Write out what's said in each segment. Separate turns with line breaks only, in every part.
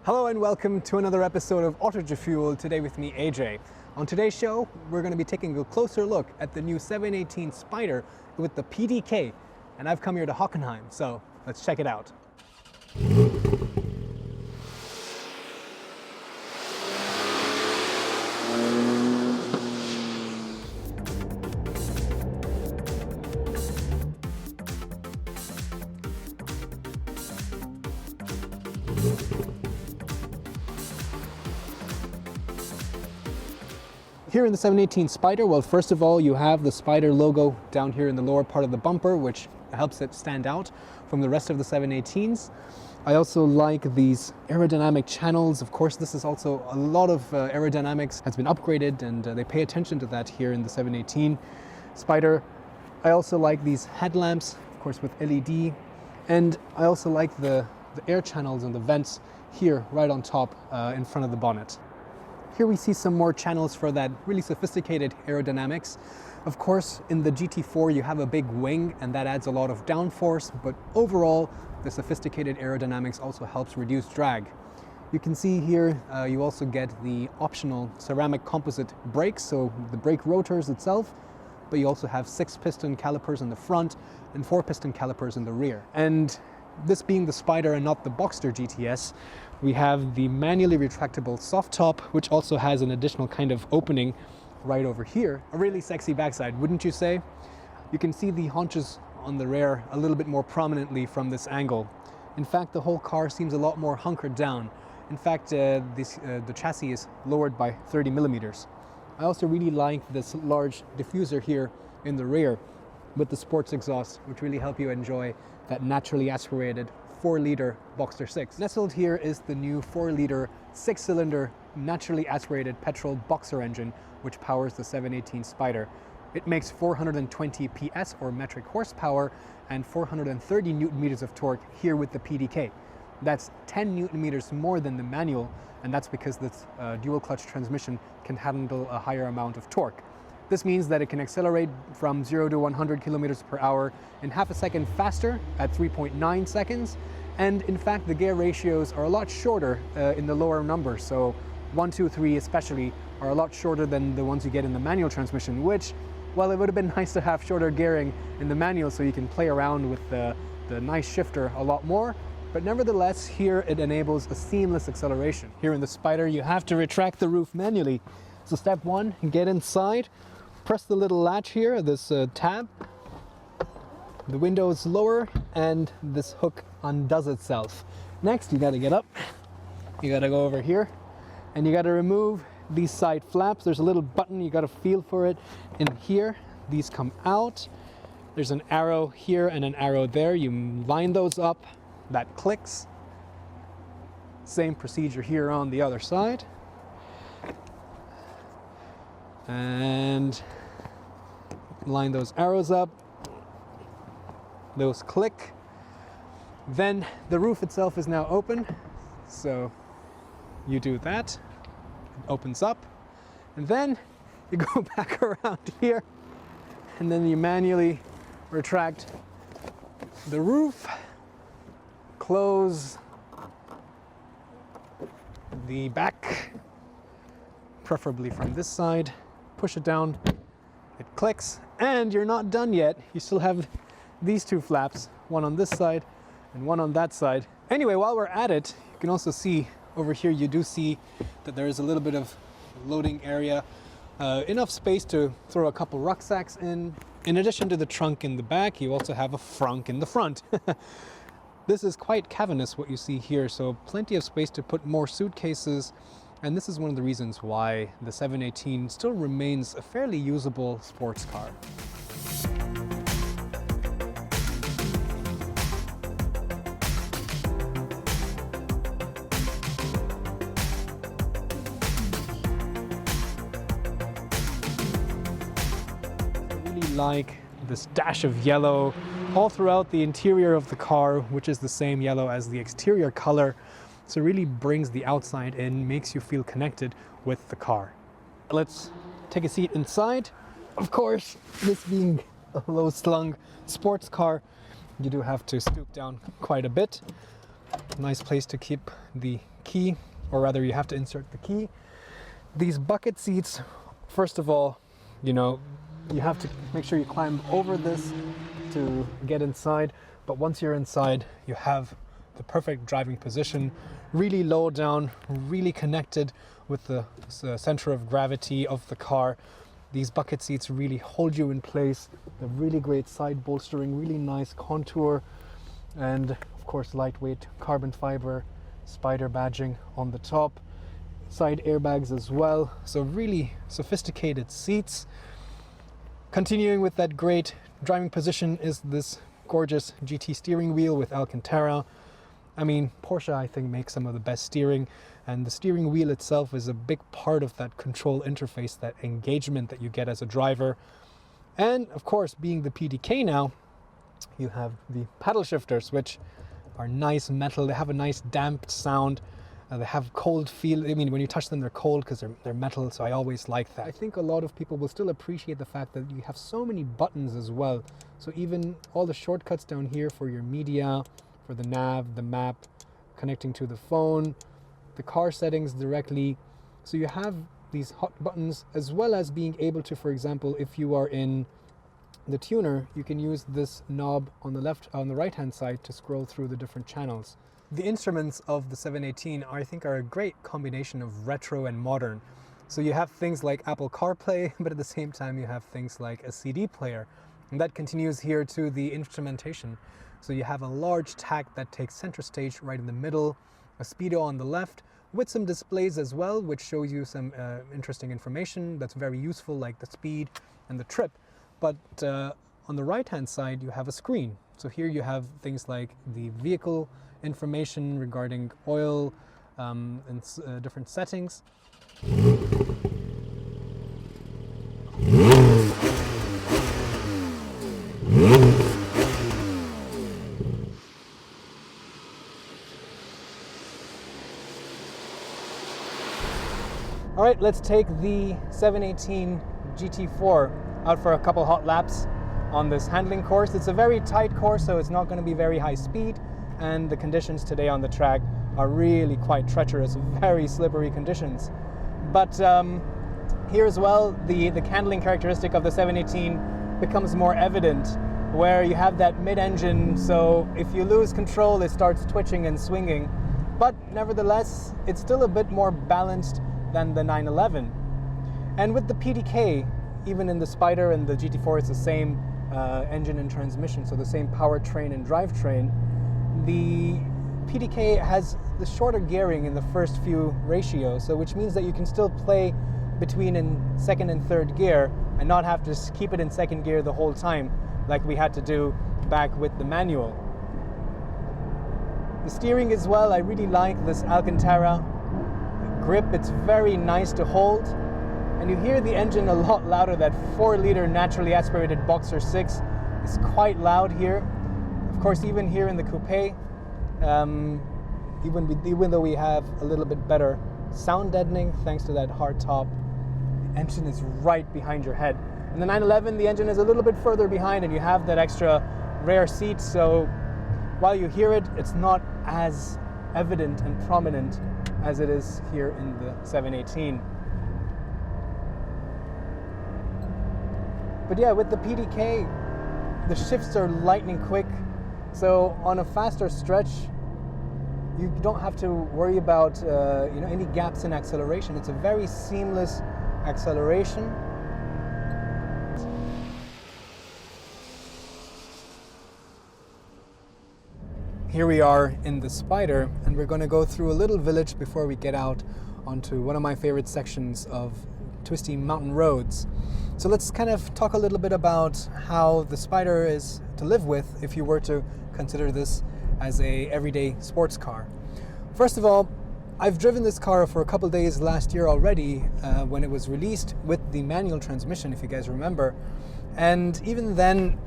Hello and welcome to another episode of Autogefuel, today with me, AJ. On today's show, we're going to be taking a closer look at the new 718 Spyder with the PDK, and I've come here to Hockenheim, so let's check it out. Here in the 718 Spyder, well, first of all, you have the Spyder logo down here in the lower part of the bumper, which helps it stand out from the rest of the 718s. I also like these aerodynamic channels. Of course, this is also a lot of aerodynamics has been upgraded, and they pay attention to that here in the 718 Spyder. I also like these headlamps, of course, with LED, and I also like the air channels and the vents here right on top in front of the bonnet. Here we see some more channels for that really sophisticated aerodynamics. Of course, in the GT4 you have a big wing and that adds a lot of downforce, but overall the sophisticated aerodynamics also helps reduce drag. You can see here you also get the optional ceramic composite brakes, so the brake rotors itself, but you also have 6-piston calipers in the front and 4-piston calipers in the rear. And this being the Spyder and not the Boxster GTS, we have the manually retractable soft top, which also has an additional kind of opening right over here. A really sexy backside, wouldn't you say? You can see the haunches on the rear a little bit more prominently from this angle. In fact, the whole car seems a lot more hunkered down. In fact, the chassis is lowered by 30 millimeters. I also really like this large diffuser here in the rear with the sports exhaust, which really help you enjoy that naturally aspirated 4-liter Boxster 6. Nestled here is the new 4-liter 6-cylinder naturally aspirated petrol Boxer engine, which powers the 718 Spyder. It makes 420 PS or metric horsepower and 430 newton meters of torque here with the PDK. That's 10 newton meters more than the manual, and that's because this dual clutch transmission can handle a higher amount of torque. This means that it can accelerate from 0 to 100 kilometers per hour in half a second faster at 3.9 seconds. And in fact, the gear ratios are a lot shorter in the lower numbers. So 1, 2, 3 especially are a lot shorter than the ones you get in the manual transmission, which, well, it would have been nice to have shorter gearing in the manual so you can play around with the nice shifter a lot more. But nevertheless, here it enables a seamless acceleration. Here in the Spyder, you have to retract the roof manually. So step one, get inside. Press the little latch here, this tab. The window is lower and this hook undoes itself. Next, you gotta get up. You gotta go over here and you gotta remove these side flaps. There's a little button, you gotta feel for it in here. These come out. There's an arrow here and an arrow there. You line those up, that clicks. Same procedure here on the other side. And line those arrows up, those click. Then the roof itself is now open, so you do that, it opens up, and then you go back around here, and then you manually retract the roof, close the back, preferably from this side, push it down, it clicks, and you're not done yet. You still have these two flaps, one on this side and one on that side. Anyway, while we're at it, you can also see over here, you do see that there is a little bit of loading area, enough space to throw a couple rucksacks in. In addition to the trunk in the back, you also have a frunk in the front. This is quite cavernous, what you see here, so plenty of space to put more suitcases. And this is one of the reasons why the 718 still remains a fairly usable sports car. I really like this dash of yellow all throughout the interior of the car, which is the same yellow as the exterior color. So it really brings the outside in, makes you feel connected with the car. Let's take a seat inside. Of course, this being a low-slung sports car, you do have to stoop down quite a bit. Nice place to keep the key, or rather you have to insert the key. These bucket seats, first of all, you have to make sure you climb over this to get inside. But once you're inside, you have the perfect driving position, really low down, really connected with the center of gravity of the car. These bucket seats really hold you in place. They're really great side bolstering, really nice contour, and of course lightweight carbon fiber Spyder badging on the top. Side airbags as well, so really sophisticated seats. Continuing with that great driving position is this gorgeous GT steering wheel with Alcantara. I mean, Porsche, I think, makes some of the best steering, and the steering wheel itself is a big part of that control interface, that engagement that you get as a driver. And of course, being the PDK now, you have the paddle shifters, which are nice metal. They have a nice damped sound. They have cold feel. I mean, when you touch them, they're cold because they're metal, so I always like that. I think a lot of people will still appreciate the fact that you have so many buttons as well. So even all the shortcuts down here for your media, for the nav, the map, connecting to the phone, the car settings directly. So you have these hot buttons, as well as being able to, for example, if you are in the tuner, you can use this knob on the right hand side to scroll through the different channels. The instruments of the 718 I think are a great combination of retro and modern. So you have things like Apple CarPlay, but at the same time you have things like a CD player. And that continues here to the instrumentation. So you have a large tack that takes center stage right in the middle, a speedo on the left, with some displays as well, which show you some interesting information that's very useful, like the speed and the trip. But on the right hand side you have a screen. So here you have things like the vehicle information regarding oil and different settings. All right, let's take the 718 GT4 out for a couple hot laps on this handling course. It's a very tight course, so it's not going to be very high speed, and the conditions today on the track are really quite treacherous, very slippery conditions. But here as well, the handling characteristic of the 718 becomes more evident, where you have that mid-engine, so if you lose control, it starts twitching and swinging. But nevertheless, it's still a bit more balanced than the 911. And with the PDK, even in the Spyder and the GT4, it's the same engine and transmission, so the same powertrain and drivetrain. The PDK has the shorter gearing in the first few ratios, so which means that you can still play between in second and third gear and not have to keep it in second gear the whole time like we had to do back with the manual. The steering as well, I really like this Alcantara grip. It's very nice to hold, and you hear the engine a lot louder. That 4-liter naturally aspirated Boxer 6 is quite loud here. Of course, even here in the coupe, even though we have a little bit better sound deadening thanks to that hard top, the engine is right behind your head. In the 911, the engine is a little bit further behind, and you have that extra rear seat, so while you hear it, it's not as evident and prominent as it is here in the 718. But yeah, with the PDK, the shifts are lightning quick, so on a faster stretch, you don't have to worry about any gaps in acceleration. It's a very seamless acceleration. Here we are in the Spyder, and we're going to go through a little village before we get out onto one of my favorite sections of twisty mountain roads. So let's kind of talk a little bit about how the Spyder is to live with if you were to consider this as a everyday sports car. First of all, I've driven this car for a couple days last year already when it was released with the manual transmission, if you guys remember. And even then,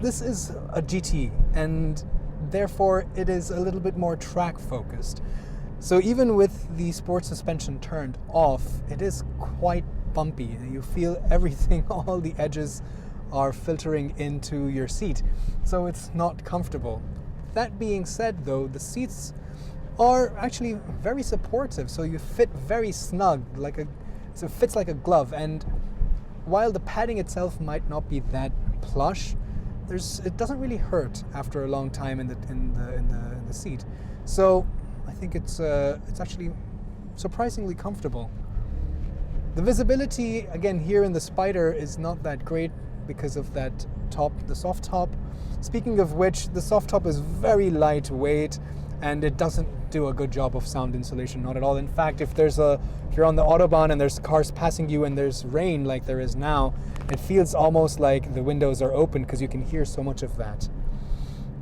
this is a GT, and therefore it is a little bit more track focused. So even with the sports suspension turned off, it is quite bumpy. You feel everything, all the edges are filtering into your seat, so it's not comfortable. That being said though, the seats are actually very supportive. So you fit very snug, so it fits like a glove. And while the padding itself might not be that plush, it doesn't really hurt after a long time in the seat. So I think it's actually surprisingly comfortable. The visibility, again, here in the Spyder is not that great because of that top, the soft top. Speaking of which, the soft top is very lightweight and it doesn't do a good job of sound insulation, not at all. In fact, if you're on the Autobahn and there's cars passing you and there's rain like there is now, it feels almost like the windows are open because you can hear so much of that.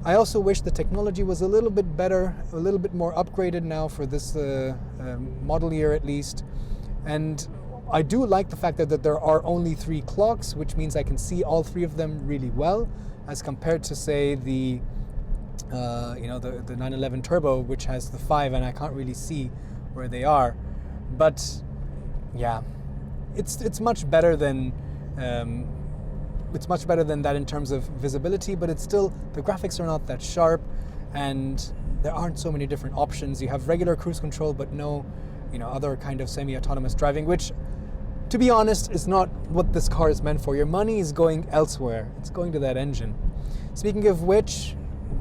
I also wish the technology was a little bit better, a little bit more upgraded now for this model year at least. And I do like the fact that there are only 3 clocks, which means I can see all 3 of them really well, as compared to, say, the 911 Turbo, which has the 5, and I can't really see where they are. But yeah, it's much better than that in terms of visibility, but it's still, the graphics are not that sharp and there aren't so many different options. You have regular cruise control, but no, other kind of semi-autonomous driving, which, to be honest, is not what this car is meant for. Your money is going elsewhere. It's going to that engine. Speaking of which,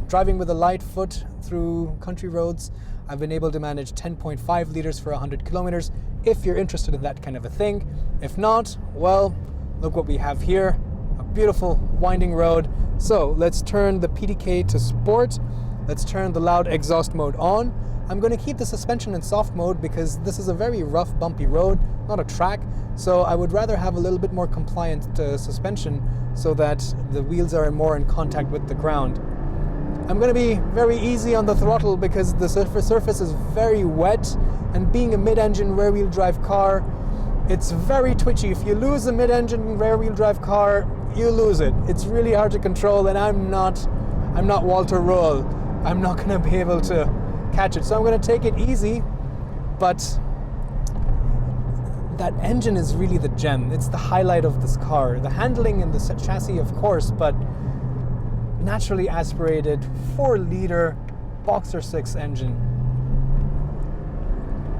driving with a light foot through country roads, I've been able to manage 10.5 liters for 100 kilometers, if you're interested in that kind of a thing. If not, well, look what we have here. A beautiful winding road. So let's turn the PDK to sport. Let's turn the loud exhaust mode on. I'm going to keep the suspension in soft mode because this is a very rough, bumpy road, not a track. So I would rather have a little bit more compliant suspension so that the wheels are more in contact with the ground. I'm going to be very easy on the throttle because the surface is very wet, and being a mid-engine rear-wheel drive car, it's very twitchy. If you lose a mid-engine rear-wheel drive car, you lose it. It's really hard to control, and I'm not Walter Roll. I'm not going to be able to catch it. So I'm going to take it easy, but that engine is really the gem. It's the highlight of this car. The handling and the chassis, of course, but naturally aspirated 4-liter Boxer 6 engine.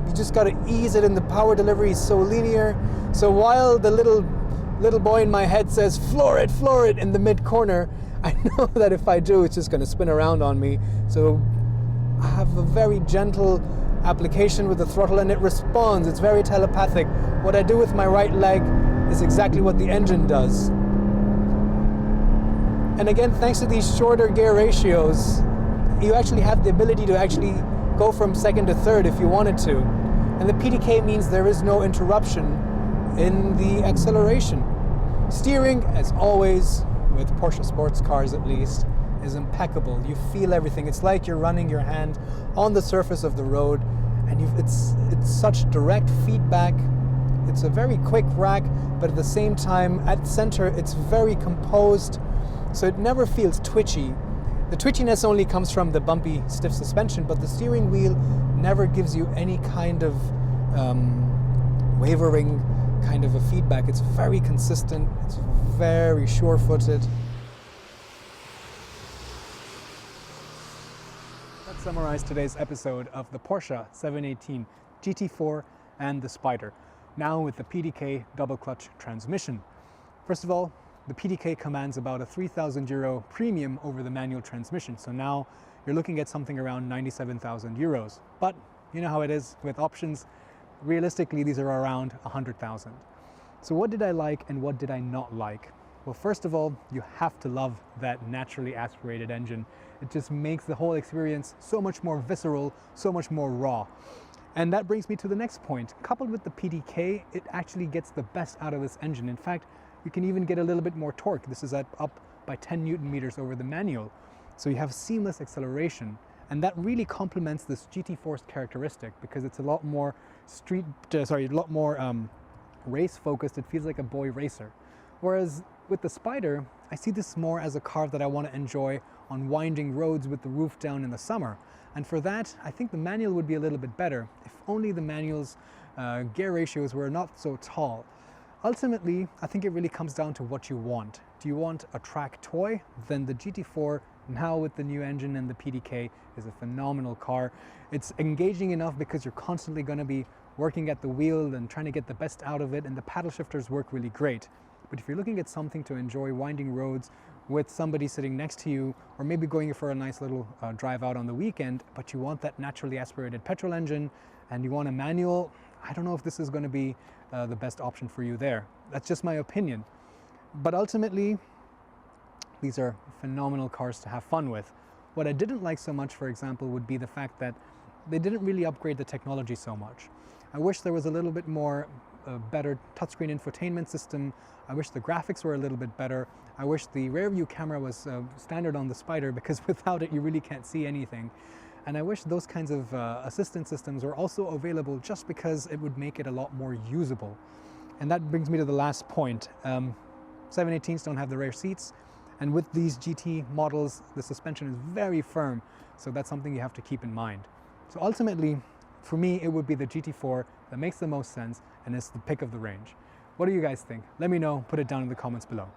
You just got to ease it, and the power delivery is so linear. So while the little boy in my head says, floor it in the mid-corner, I know that if I do, it's just going to spin around on me. So I have a very gentle application with the throttle, and it responds. It's very telepathic. What I do with my right leg is exactly what the engine does. And again, thanks to these shorter gear ratios, you actually have the ability to actually go from second to third if you wanted to. And the PDK means there is no interruption in the acceleration. Steering, as always, with Porsche sports cars at least, is impeccable. You feel everything. It's like you're running your hand on the surface of the road, and it's such direct feedback. It's a very quick rack, but at the same time, at center, it's very composed, so it never feels twitchy. The twitchiness only comes from the bumpy, stiff suspension, but the steering wheel never gives you any kind of wavering kind of a feedback. It's very consistent. It's very sure-footed. Let's summarize today's episode of the Porsche 718 GT4 and the Spyder, now with the PDK double clutch transmission. First of all, the PDK commands about a €3,000 premium over the manual transmission. So now you're looking at something around €97,000. But you know how it is with options. Realistically, these are around 100,000. So what did I like and what did I not like? Well, first of all, you have to love that naturally aspirated engine. It just makes the whole experience so much more visceral, so much more raw. And that brings me to the next point. Coupled with the PDK, it actually gets the best out of this engine. In fact, you can even get a little bit more torque. This is up by 10 Newton meters over the manual. So you have seamless acceleration. And that really complements this GT4's characteristic because it's a lot more race focused. It feels like a boy racer. Whereas with the Spyder, I see this more as a car that I want to enjoy on winding roads with the roof down in the summer. And for that, I think the manual would be a little bit better if only the manual's gear ratios were not so tall. Ultimately, I think it really comes down to what you want. Do you want a track toy? Then the GT4 now with the new engine, and the PDK is a phenomenal car. It's engaging enough because you're constantly going to be working at the wheel and trying to get the best out of it, and the paddle shifters work really great. But if you're looking at something to enjoy winding roads with somebody sitting next to you, or maybe going for a nice little drive out on the weekend, but you want that naturally aspirated petrol engine and you want a manual, I don't know if this is going to be the best option for you there. That's just my opinion. But ultimately, these are phenomenal cars to have fun with. What I didn't like so much, for example, would be the fact that they didn't really upgrade the technology so much. I wish there was a little bit more better touchscreen infotainment system. I wish the graphics were a little bit better. I wish the rear view camera was standard on the Spyder, because without it you really can't see anything. And I wish those kinds of assistance systems were also available, just because it would make it a lot more usable. And that brings me to the last point. 718s don't have the rear seats, and with these GT models the suspension is very firm, so that's something you have to keep in mind. So ultimately, for me, it would be the GT4 that makes the most sense and is the pick of the range. What do you guys think? Let me know, put it down in the comments below.